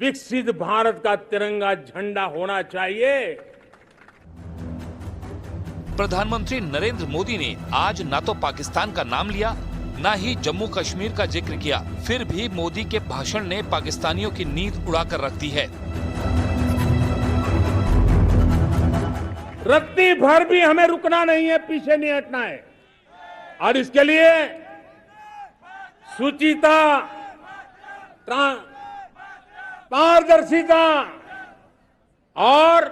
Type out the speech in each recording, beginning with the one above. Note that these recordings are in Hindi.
विकसित भारत का तिरंगा झंडा होना चाहिए। प्रधानमंत्री नरेंद्र मोदी ने आज ना तो पाकिस्तान का नाम लिया, ना ही जम्मू कश्मीर का जिक्र किया। फिर भी मोदी के भाषण ने पाकिस्तानियों की नींद उड़ाकर रख दी है। रत्ती भर भी हमें रुकना नहीं है, पीछे नहीं हटना है। और इसके लिए सुचिता, पारदर्शिता और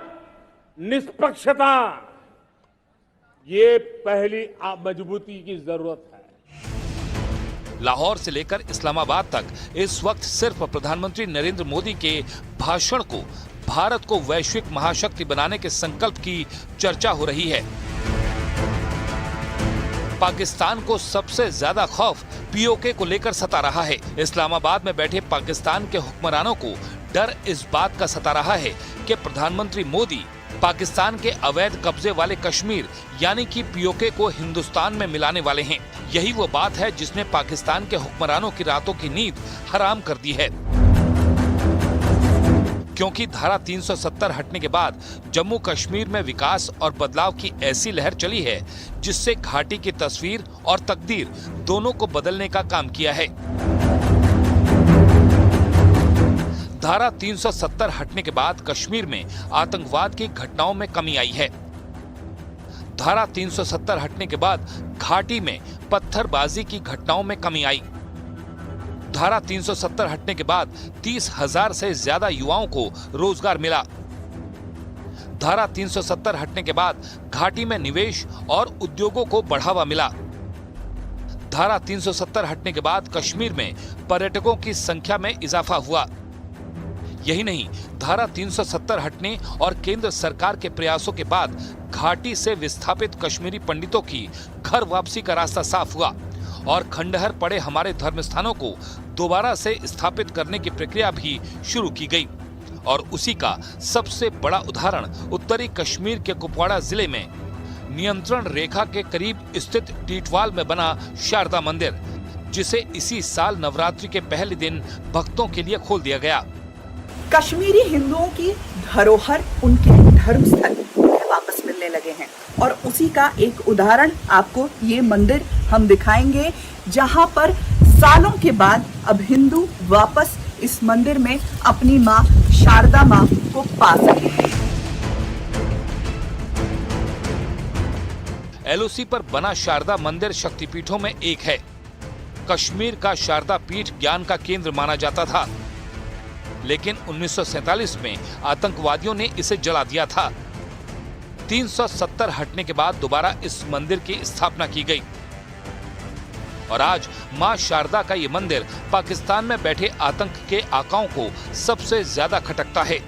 निष्पक्षता, ये पहली मजबूती की जरूरत है। लाहौर से लेकर इस्लामाबाद तक इस वक्त सिर्फ प्रधानमंत्री नरेंद्र मोदी के भाषण को भारत को वैश्विक महाशक्ति बनाने के संकल्प की चर्चा हो रही है। पाकिस्तान को सबसे ज्यादा खौफ पीओके को लेकर सता रहा है। इस्लामाबाद में बैठे पाकिस्तान के हुक्मरानों को डर इस बात का सता रहा है कि प्रधानमंत्री मोदी पाकिस्तान के अवैध कब्जे वाले कश्मीर यानी कि पीओके को हिंदुस्तान में मिलाने वाले हैं। यही वो बात है जिसने पाकिस्तान के हुक्मरानों की रातों की नींद हराम कर दी है, क्योंकि धारा 370 हटने के बाद जम्मू कश्मीर में विकास और बदलाव की ऐसी लहर चली है जिससे घाटी की तस्वीर और तकदीर दोनों को बदलने का काम किया है। धारा 370 हटने के बाद कश्मीर में आतंकवाद की घटनाओं में कमी आई है। धारा 370 हटने के बाद घाटी में पत्थरबाजी की घटनाओं में कमी आई। धारा 370 हटने के बाद 30,000 से ज्यादा युवाओं को रोजगार मिला। धारा 370 हटने के बाद घाटी में निवेश और उद्योगों को बढ़ावा मिला। धारा 370 हटने के बाद कश्मीर में पर्यटकों की संख्या में इजाफा हुआ। यही नहीं, धारा 370 हटने और केंद्र सरकार के प्रयासों के बाद घाटी से विस्थापित कश्मीरी पंडितों की घर वापसी का रास्ता साफ हुआ और खंडहर पड़े हमारे धर्म स्थानों को दोबारा से स्थापित करने की प्रक्रिया भी शुरू की गई। और उसी का सबसे बड़ा उदाहरण उत्तरी कश्मीर के कुपवाड़ा जिले में नियंत्रण रेखा के करीब स्थित टीटवाल में बना शारदा मंदिर, जिसे इसी साल नवरात्रि के पहले दिन भक्तों के लिए खोल दिया गया। कश्मीरी हिंदुओं की धरोहर, उनके धर्म स्थल वापस मिलने लगे हैं और उसी का एक उदाहरण आपको ये मंदिर हम दिखाएंगे, जहां पर सालों के बाद अब हिंदू वापस इस मंदिर में अपनी मां शारदा मां को पा सके हैं। एलओसी पर बना शारदा मंदिर शक्तिपीठों में एक है। कश्मीर का शारदा पीठ ज्ञान का केंद्र माना जाता था, लेकिन 1947 में आतंकवादियों ने इसे जला दिया था। 370 हटने के बाद दोबारा इस मंदिर की स्थापना की गई और आज मां शारदा का ये मंदिर पाकिस्तान में बैठे आतंक के आकाओं को सबसे ज्यादा खटकता है।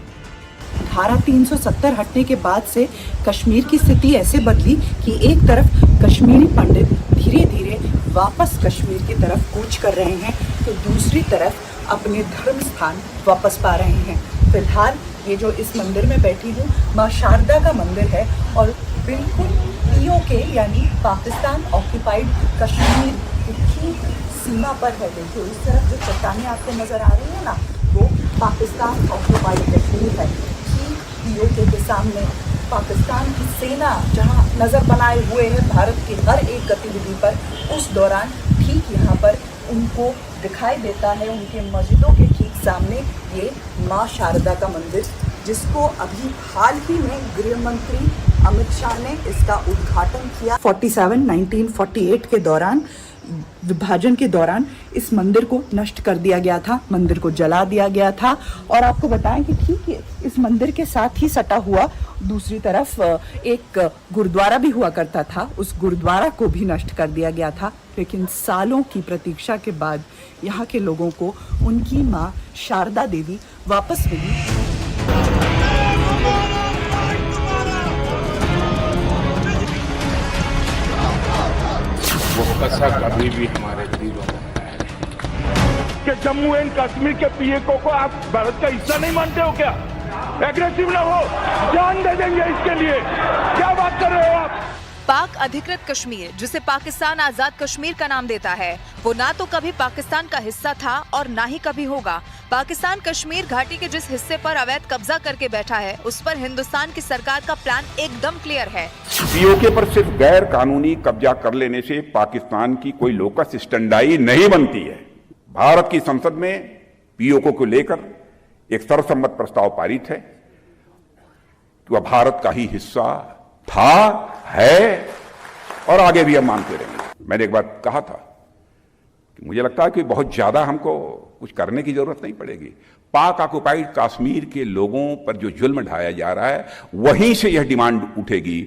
धारा 370 हटने के बाद से कश्मीर की स्थिति ऐसे बदली कि एक तरफ कश्मीरी पंडित धीरे धीरे वापस कश्मीर की तरफ कूच कर रहे हैं, तो दूसरी तरफ अपने धर्म स्थान वापस पा रहे हैं। फिलहाल ये जो इस मंदिर में बैठी हूँ, माँ शारदा का मंदिर है और बिल्कुल पीओके यानी पाकिस्तान ऑक्यूपाइड कश्मीर की ठीक सीमा पर है। देखिए इस तरफ जो चट्टानें आपको नजर आ रही है ना, वो पाकिस्तान ऑक्यूपाइड कश्मीर है। ठीक पीओके के सामने पाकिस्तान की सेना जहाँ नजर बनाए हुए है भारत की हर एक गतिविधि पर, उस दौरान ठीक यहाँ पर उनको दिखाई देता है, उनके मस्जिदों के ठीक सामने ये माँ शारदा का मंदिर, जिसको अभी हाल ही में गृह मंत्री अमित शाह ने इसका उद्घाटन किया। 1948 के दौरान, विभाजन के दौरान इस मंदिर को नष्ट कर दिया गया था, मंदिर को जला दिया गया था। और आपको बताएं कि ठीक है, इस मंदिर के साथ ही सटा हुआ दूसरी तरफ एक गुरुद्वारा भी हुआ करता था, उस गुरुद्वारा को भी नष्ट कर दिया गया था। लेकिन सालों की प्रतीक्षा के बाद यहाँ के लोगों को उनकी माँ शारदा देवी वापस मिली। वो कसक अभी भी हमारे दिलों में है कि जम्मू एंड कश्मीर के पीओके को आप भारत का हिस्सा नहीं मानते हो क्या? एग्रेसिव ना हो, जान दे देंगे इसके लिए। क्या बात कर रहे हो आप? पाक अधिकृत कश्मीर, जिसे पाकिस्तान आजाद कश्मीर का नाम देता है, वो ना तो कभी पाकिस्तान का हिस्सा था और ना ही कभी होगा। पाकिस्तान कश्मीर घाटी के जिस हिस्से पर अवैध कब्जा करके बैठा है, उस पर हिंदुस्तान की सरकार का प्लान एकदम क्लियर है। पीओके पर सिर्फ गैर कानूनी कब्जा कर लेने से पाकिस्तान की कोई लोकस स्टैंडाई नहीं बनती है। भारत की संसद में पीओके को लेकर एक सर्वसम्मत प्रस्ताव पारित है कि वह भारत का ही हिस्सा था, है और आगे भी हम मानते रहेंगे। मैंने एक बात कहा था कि मुझे लगता है कि बहुत ज्यादा हमको कुछ करने की जरूरत नहीं पड़ेगी। पाक ऑक्युपाइड कश्मीर के लोगों पर जो जुल्म ढाया जा रहा है, वहीं से यह डिमांड उठेगी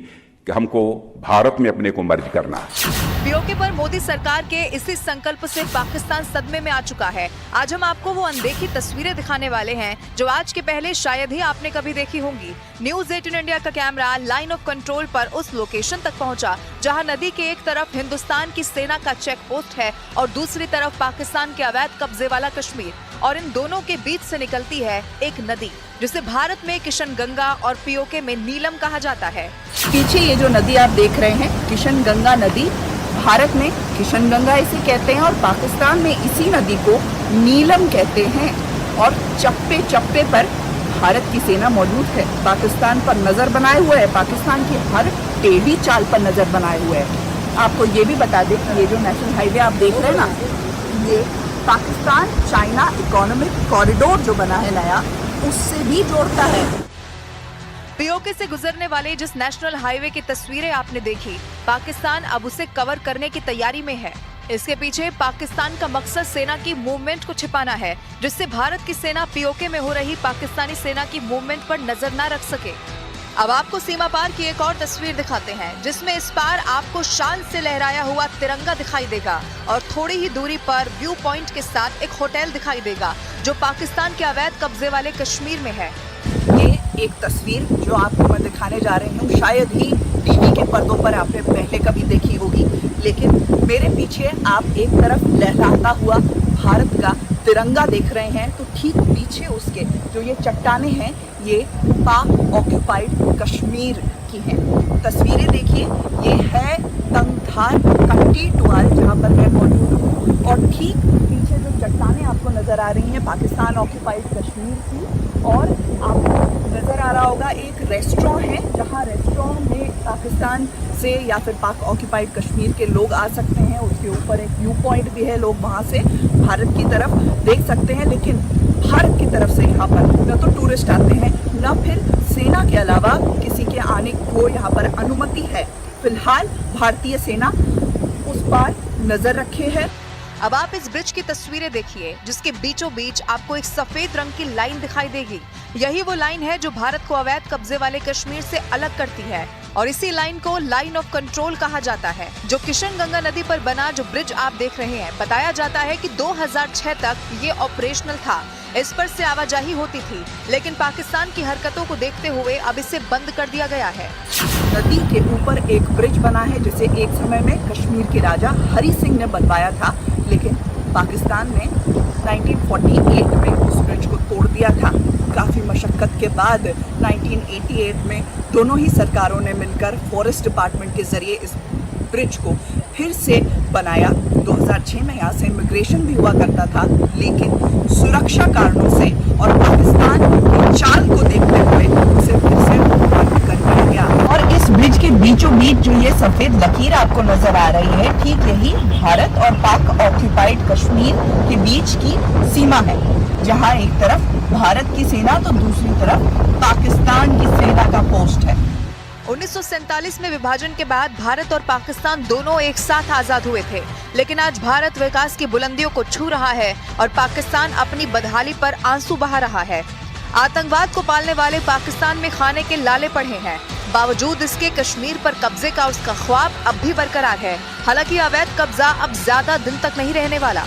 कि हमको भारत में अपने को मर्ज करना है। पीओके पर मोदी सरकार के इसी संकल्प से पाकिस्तान सदमे में आ चुका है। आज हम आपको वो अनदेखी तस्वीरें दिखाने वाले हैं जो आज के पहले शायद ही आपने कभी देखी होंगी। न्यूज़ 18 इंडिया का कैमरा लाइन ऑफ कंट्रोल पर उस लोकेशन तक पहुंचा जहां नदी के एक तरफ हिंदुस्तान की सेना का चेक पोस्ट है और दूसरी तरफ पाकिस्तान के अवैध कब्जे वाला कश्मीर, और इन दोनों के बीच से निकलती है एक नदी जिसे भारत में किशन गंगा और पीओके में नीलम कहा जाता है। पीछे ये जो नदी आप देख रहे हैं, किशन गंगा नदी, भारत में किशन गंगा इसे कहते हैं और पाकिस्तान में इसी नदी को नीलम कहते हैं। और चप्पे चप्पे पर भारत की सेना मौजूद है, पाकिस्तान पर नजर बनाए हुए है, पाकिस्तान की हर टेढ़ी चाल पर नजर बनाए हुए है। आपको ये भी बता दें कि ये जो नेशनल हाईवे आप देख रहे हैं ना, ये पाकिस्तान चाइना इकोनॉमिक कॉरिडोर जो बना है नया, उससे भी जोड़ता है। पीओके से गुजरने वाले जिस नेशनल हाईवे की तस्वीरें आपने देखी, पाकिस्तान अब उसे कवर करने की तैयारी में है। इसके पीछे पाकिस्तान का मकसद सेना की मूवमेंट को छिपाना है, जिससे भारत की सेना पीओके में हो रही पाकिस्तानी सेना की मूवमेंट पर नजर न रख सके। अब आपको सीमा पार की एक और तस्वीर दिखाते हैं, जिसमें इस पार आपको शान से लहराया हुआ तिरंगा दिखाई देगा और थोड़ी ही दूरी पर व्यू पॉइंट के साथ एक होटल दिखाई देगा जो पाकिस्तान के अवैध कब्जे वाले कश्मीर में है। ये एक तस्वीर जो आपको मैं दिखाने जा रही हूँ, शायद ही टीवी के पर्दों पर आपने पहले कभी देखी होगी, लेकिन मेरे पीछे आप एक तरफ लहराता हुआ भारत का तिरंगा देख रहे हैं, तो ठीक पीछे उसके जो ये चट्टानें हैं, ये पाक ऑक्युपाइड कश्मीर की हैं। तस्वीरें देखिए, ये है तंगधार कट्टी टुआल जहाँ पर मैं मौजूद हूँ, और ठीक पीछे जो चट्टानें आपको नजर आ रही हैं पाकिस्तान ऑक्युपाइड कश्मीर की, और आपको नजर आ रहा होगा एक रेस्टोरेंट है जहाँ रेस्टोरेंट में पाकिस्तान से या फिर पाक ऑक्युपाइड कश्मीर के लोग आ सकते हैं। उसके ऊपर एक व्यू पॉइंट भी है, लोग वहाँ से भारत की तरफ देख सकते हैं। लेकिन भारत की तरफ से यहाँ पर न तो टूरिस्ट आते हैं, न फिर सेना के अलावा किसी के आने को यहाँ पर अनुमति है। फिलहाल भारतीय सेना उस पर नजर रखे है। अब आप इस ब्रिज की तस्वीरें देखिए, जिसके बीचों बीच आपको एक सफेद रंग की लाइन दिखाई देगी। यही वो लाइन है जो भारत को अवैध कब्जे वाले कश्मीर से अलग करती है, और इसी लाइन को लाइन ऑफ कंट्रोल कहा जाता है। जो किशन गंगा नदी पर बना जो ब्रिज आप देख रहे हैं, बताया जाता है कि 2006 तक ये ऑपरेशनल था। इस पर से आवाजाही होती थी, लेकिन पाकिस्तान की हरकतों को देखते हुए अब इसे बंद कर दिया गया है। नदी के ऊपर एक ब्रिज बना है जिसे एक समय में कश्मीर के राजा हरि सिंह ने बनवाया था, लेकिन पाकिस्तान ने 1948 में उस ब्रिज को तोड़ दिया था। काफ़ी मशक्क़त के बाद 1988 में दोनों ही सरकारों ने मिलकर फॉरेस्ट डिपार्टमेंट के जरिए इस ब्रिज को फिर से बनाया। 2006 में यहाँ से इमिग्रेशन भी हुआ करता था, लेकिन सुरक्षा कारणों से और पाकिस्तान की चाल को देखते हुए उसे फिर से बंद कर दिया गया। और इस ब्रिज के बीचों बीच जो ये सफेद लकीर आपको नजर आ रही है, ठीक यही भारत और पाक ऑक्युपाइड कश्मीर के बीच की सीमा है, जहाँ एक तरफ भारत की सेना तो दूसरी तरफ पाकिस्तान की सेना का पोस्ट है। 1947 में विभाजन के बाद भारत और पाकिस्तान दोनों एक साथ आजाद हुए थे, लेकिन आज भारत विकास की बुलंदियों को छू रहा है और पाकिस्तान अपनी बदहाली पर आंसू बहा रहा है। आतंकवाद को पालने वाले पाकिस्तान में खाने के लाले पड़े हैं। बावजूद इसके कश्मीर पर कब्जे का उसका ख्वाब अब भी बरकरार है। हालांकि अवैध कब्जा अब ज्यादा दिन तक नहीं रहने वाला।